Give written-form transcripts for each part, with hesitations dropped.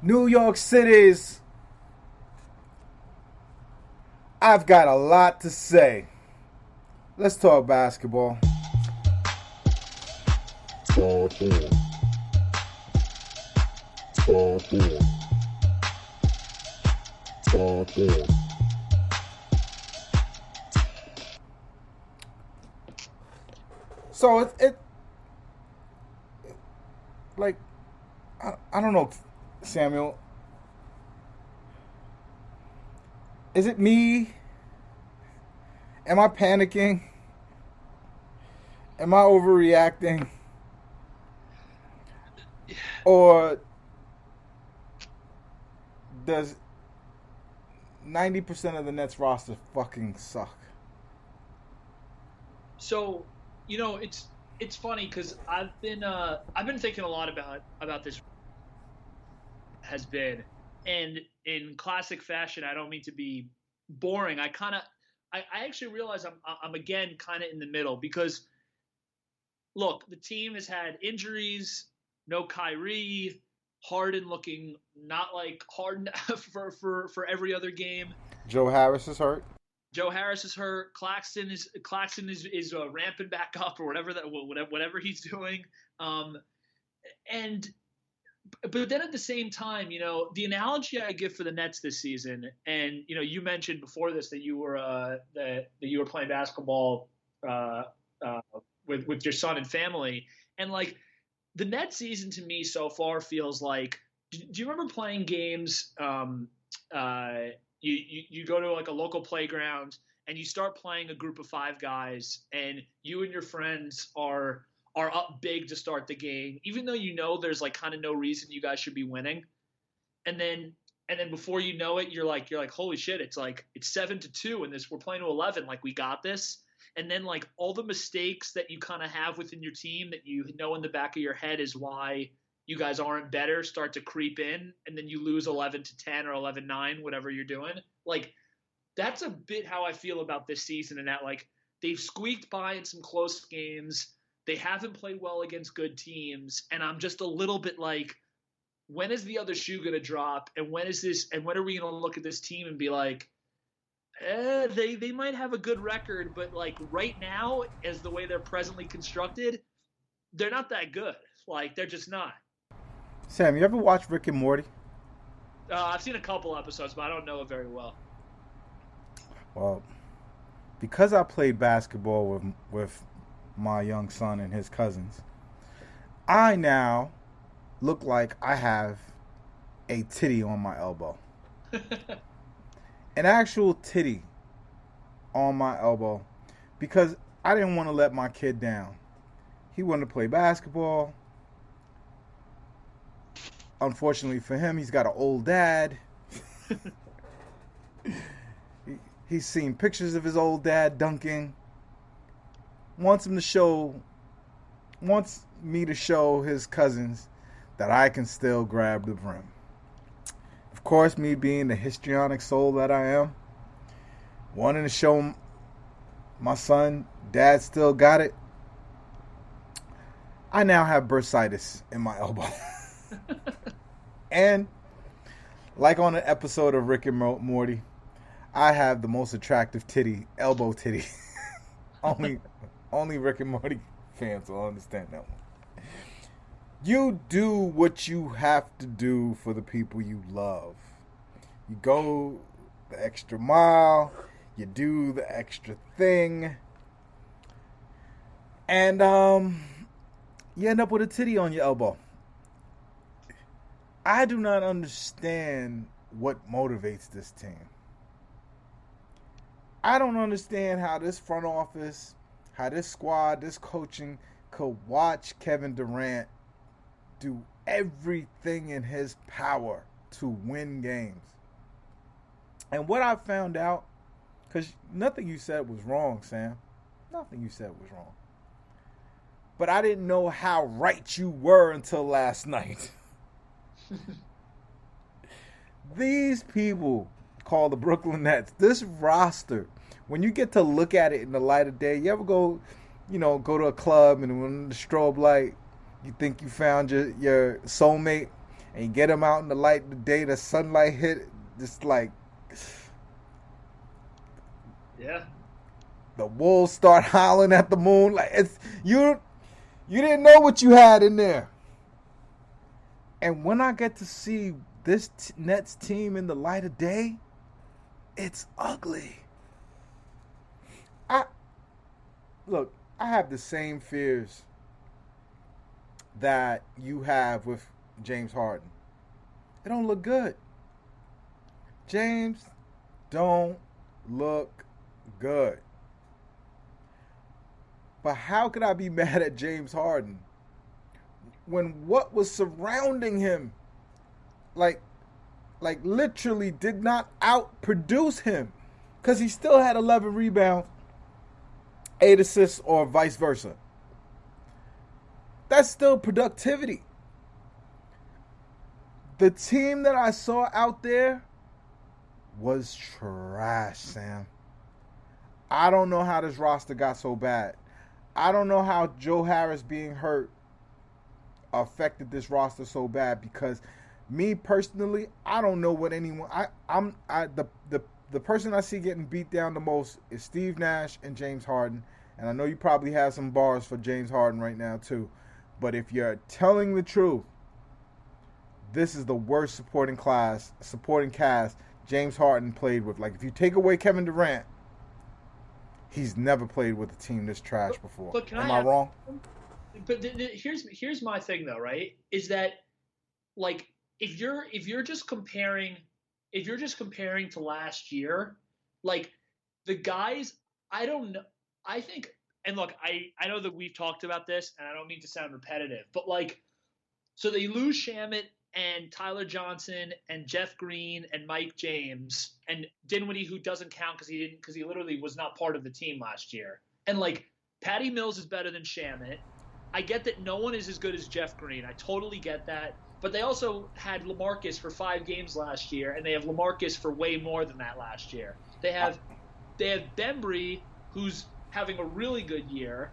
New York City's. I've got a lot to say. Let's talk basketball. Talk on. Talk on. Talk on. So it like I don't know, Samuel. Is it me? Am I panicking? Am I overreacting? Or does 90% of the Nets roster fucking suck? So, it's funny because I've been thinking a lot about this has been, and in classic fashion, I don't mean to be boring. I actually realize I'm again kind of in the middle because look, the team has had injuries, no Kyrie, Harden looking not like Harden for every other game. Joe Harris is hurt. Joe Harris is hurt. Claxton is ramping back up or whatever he's doing. And but then at the same time, the analogy I give for the Nets this season, and you mentioned before this that you were playing basketball with your son and family, and like the Nets season to me so far feels like. Do you remember playing games? You go to like a local playground and you start playing a group of 5 guys, and you and your friends are up big to start the game, even though there's like kind of no reason you guys should be winning. And then before you know it, you're like, holy shit, it's 7-2 and we're playing to 11. Like, we got this. And then like all the mistakes that you kind of have within your team that in the back of your head is why you guys aren't better start to creep in. And then you lose 11-10 or 11-9, whatever you're doing. Like, that's a bit how I feel about this season, and that like they've squeaked by in some close games. They haven't played well against good teams, and I'm just a little bit like, when is the other shoe going to drop? And when are we going to look at this team and be like, they might have a good record, but like right now, as the way they're presently constructed, they're not that good. Like, they're just not. Sam, you ever watch Rick and Morty? I've seen a couple episodes, but I don't know it very well. Well, because I played basketball with my young son and his cousins, I now look like I have a titty on my elbow. An actual titty on my elbow, because I didn't want to let my kid down. He wanted to play basketball. Unfortunately for him, he's got an old dad. He's seen pictures of his old dad dunking. Wants me to show his cousins that I can still grab the brim. Of course, me being the histrionic soul that I am, wanting to show my son, Dad still got it. I now have bursitis in my elbow. And, like on an episode of Rick and Morty, I have the most attractive elbow titty. Only Rick and Morty fans will understand that one. You do what you have to do for the people you love. You go the extra mile. You do the extra thing. And you end up with a titty on your elbow. I do not understand what motivates this team. I don't understand how this front office, how this squad, this coaching could watch Kevin Durant do everything in his power to win games. And what I found out, because nothing you said was wrong, Sam. Nothing you said was wrong. But I didn't know how right you were until last night. These people called the Brooklyn Nets, this roster, when you get to look at it in the light of day, you ever go to a club and when the strobe light, you think you found your soulmate, and you get him out in the light of the day, the sunlight hit, just like Yeah. the wolves start howling at the moon. Like it's you didn't know what you had in there. And when I get to see this Nets team in the light of day, it's ugly. I have the same fears that you have with James Harden. It don't look good. James don't look good. But how could I be mad at James Harden when what was surrounding him like literally did not outproduce him? Because he still had 11 rebounds, 8 assists, or vice versa. That's still productivity. The team that I saw out there was trash, Sam. I don't know how this roster got so bad. I don't know how Joe Harris being hurt affected this roster so bad, because me personally, I don't know what anyone the person I see getting beat down the most is Steve Nash and James Harden. And I know you probably have some bars for James Harden right now too. But if you're telling the truth, this is the worst supporting cast James Harden played with. Like, if you take away Kevin Durant, he's never played with a team this trash before. But Am I wrong? But here's my thing though, right? Is that, like, if you're just comparing to last year, like, the guys, I don't know. I think, and look, I know that we've talked about this, and I don't mean to sound repetitive, but, like, so they lose Shamet and Tyler Johnson and Jeff Green and Mike James and Dinwiddie, who doesn't count because he literally was not part of the team last year. And, like, Patty Mills is better than Shamet. I get that no one is as good as Jeff Green. I totally get that. But they also had LaMarcus for 5 games last year, and they have LaMarcus for way more than that last year. They have Bembry, who's having a really good year.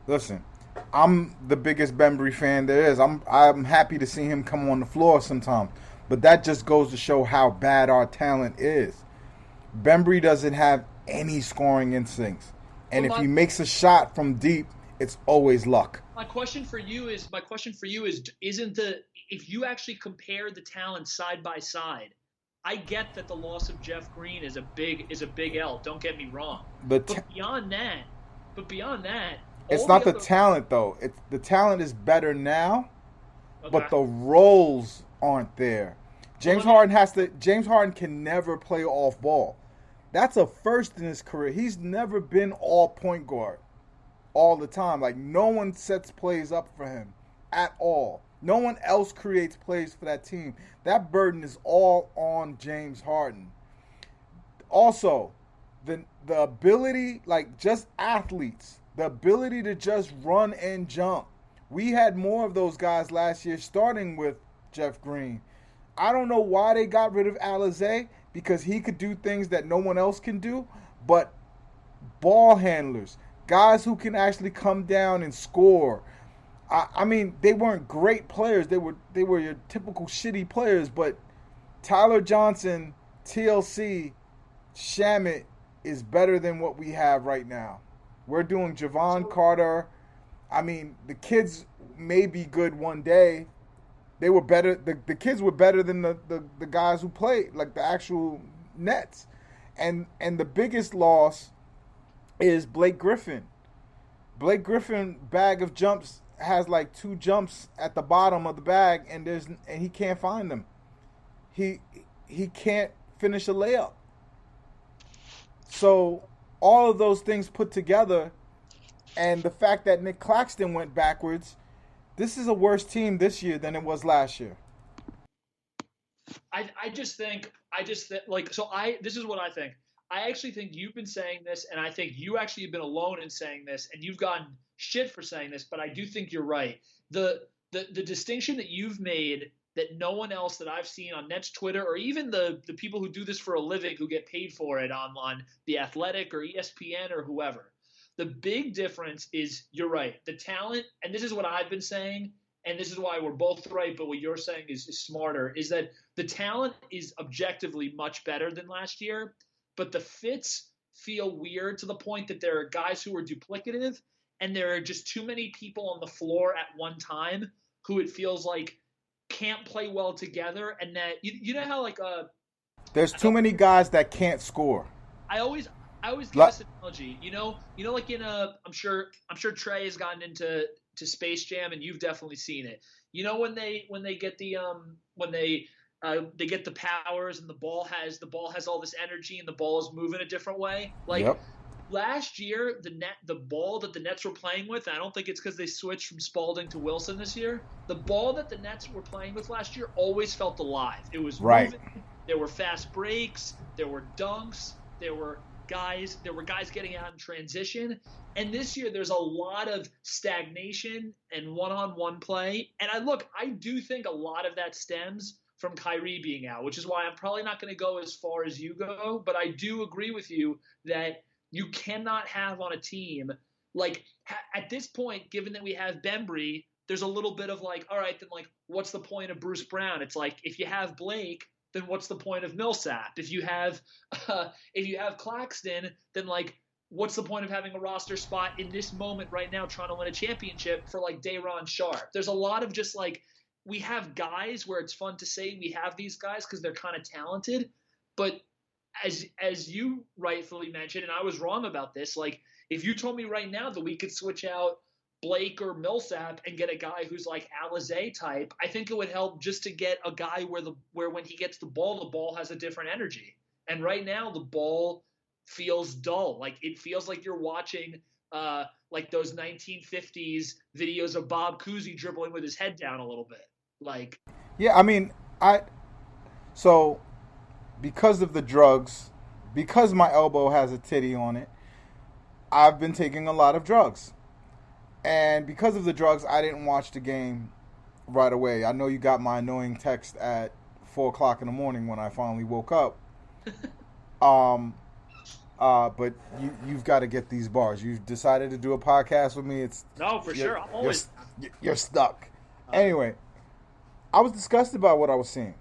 Listen. I'm the biggest Bembry fan there is. I'm happy to see him come on the floor sometime. But that just goes to show how bad our talent is. Bembry doesn't have any scoring instincts. And if he makes a shot from deep, it's always luck. My question for you is if you actually compare the talent side by side, I get that the loss of Jeff Green is a big L. Don't get me wrong. But beyond that, it's not the talent though. It's the talent is better now, but the roles aren't there. James Harden can never play off ball. That's a first in his career. He's never been all point guard all the time. Like, no one sets plays up for him at all. No one else creates plays for that team. That burden is all on James Harden. Also, the ability, like, just athletes, the ability to just run and jump. We had more of those guys last year, starting with Jeff Green. I don't know why they got rid of Alizé, because he could do things that no one else can do, but ball handlers, guys who can actually come down and score. I mean, they weren't great players. They were your typical shitty players, but Tyler Johnson, TLC, Shamet is better than what we have right now. We're doing Javon Carter. I mean, the kids may be good one day. They were better. The kids were better than the guys who played, like the actual Nets. And the biggest loss is Blake Griffin. Blake Griffin bag of jumps has like 2 jumps at the bottom of the bag, and he can't find them. He can't finish a layup. So all of those things put together, and the fact that Nick Claxton went backwards, this is a worse team this year than it was last year. This is what I think. I actually think you've been saying this, and I think you actually have been alone in saying this, and you've gotten shit for saying this, but I do think you're right. The distinction that you've made that no one else that I've seen on Nets Twitter, or even the people who do this for a living who get paid for it on The Athletic or ESPN or whoever, the big difference is, you're right, the talent, and this is what I've been saying, and this is why we're both right, but what you're saying is smarter, is that the talent is objectively much better than last year, but the fits feel weird to the point that there are guys who are duplicative, and there are just too many people on the floor at one time who it feels like can't play well together, and that you know how like there's too many guys that can't score. I always give this analogy. Like in I'm sure Trey has gotten into Space Jam, and you've definitely seen it. When they get the they get the powers, and the ball has all this energy, and the ball is moving a different way. Like Yep. last year, the ball that the Nets were playing with, I don't think it's because they switched from Spalding to Wilson this year. The ball that the Nets were playing with last year always felt alive. It was right. moving. There were fast breaks. There were dunks. There were guys getting out in transition. And this year there's a lot of stagnation and one-on-one play. And I do think a lot of that stems from Kyrie being out, which is why I'm probably not going to go as far as you go. But I do agree with you that you cannot have on a team, like at this point, given that we have Bembry, there's a little bit of like, all right, then like, what's the point of Bruce Brown? It's like, if you have Blake, then what's the point of Millsap? If you have Claxton, then like, what's the point of having a roster spot in this moment right now trying to win a championship for like Day'Ron Sharpe? There's a lot of just like, we have guys where it's fun to say we have these guys because they're kind of talented, but as you rightfully mentioned, and I was wrong about this, like if you told me right now that we could switch out Blake or Millsap and get a guy who's like Alizé type, I think it would help just to get a guy where when he gets the ball has a different energy. And right now the ball feels dull. Like it feels like you're watching like those 1950s videos of Bob Cousy dribbling with his head down a little bit. Like, yeah, I mean, so because of the drugs, because my elbow has a titty on it, I've been taking a lot of drugs. And because of the drugs, I didn't watch the game right away. I know you got my annoying text at 4 o'clock in the morning when I finally woke up. But you've got to get these bars. You've decided to do a podcast with me. No, for sure. I'm always you're stuck. Anyway, I was disgusted by what I was seeing.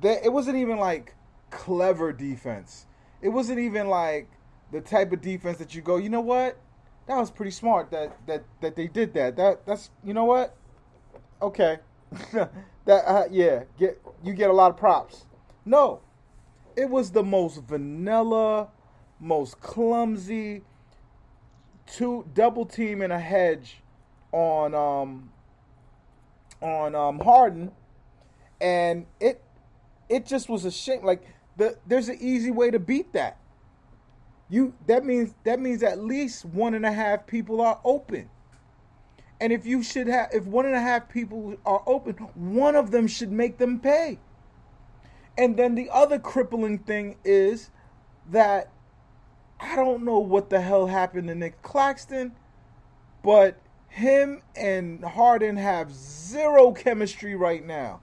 It wasn't even like clever defense. It wasn't even like the type of defense that you go, you know what? That was pretty smart that they did that. That's you know what? Okay. You get a lot of props. No. It was the most vanilla, most clumsy double team in a hedge on Harden, and it just was a shame. Like there's an easy way to beat that. That means at least 1.5 people are open. And if 1.5 people are open, one of them should make them pay. And then the other crippling thing is that I don't know what the hell happened to Nick Claxton, but him and Harden have zero chemistry right now.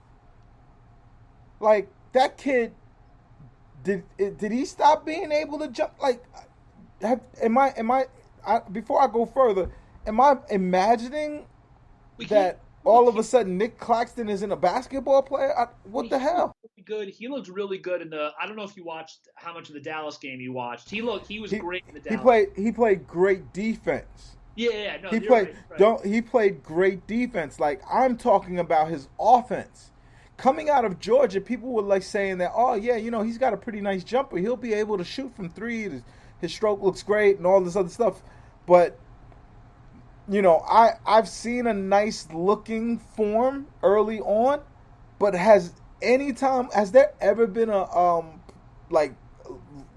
Like that kid, did he stop being able to jump? Like, before I go further, am I imagining that all of a sudden Nick Claxton isn't a basketball player? What the hell? Good. He looked really good in the. I don't know if you watched how much of the Dallas game you watched. He was great in the Dallas. He played great defense. Yeah. No, he played great defense. Like I'm talking about his offense. Coming out of Georgia, people were like saying that, oh yeah, he's got a pretty nice jumper. He'll be able to shoot from three. His stroke looks great and all this other stuff. But I've seen a nice looking form early on, but has there ever been a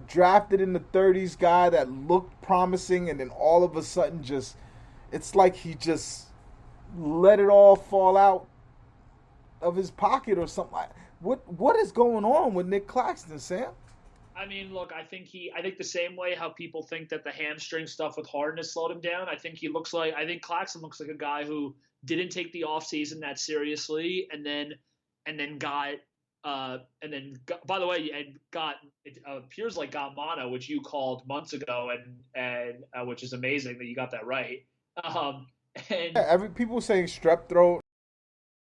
drafted in the 30s guy that looked promising and then all of a sudden it's like he just let it all fall out of his pocket or something? What is going on with Nick Claxton, Sam? I mean, look, I think the same way how people think that the hamstring stuff with Harden has slowed him down. I think Claxton looks like a guy who didn't take the offseason that seriously and then got by the way, it appears like got mono, which you called months ago, and which is amazing that you got that right. And people saying strep throat.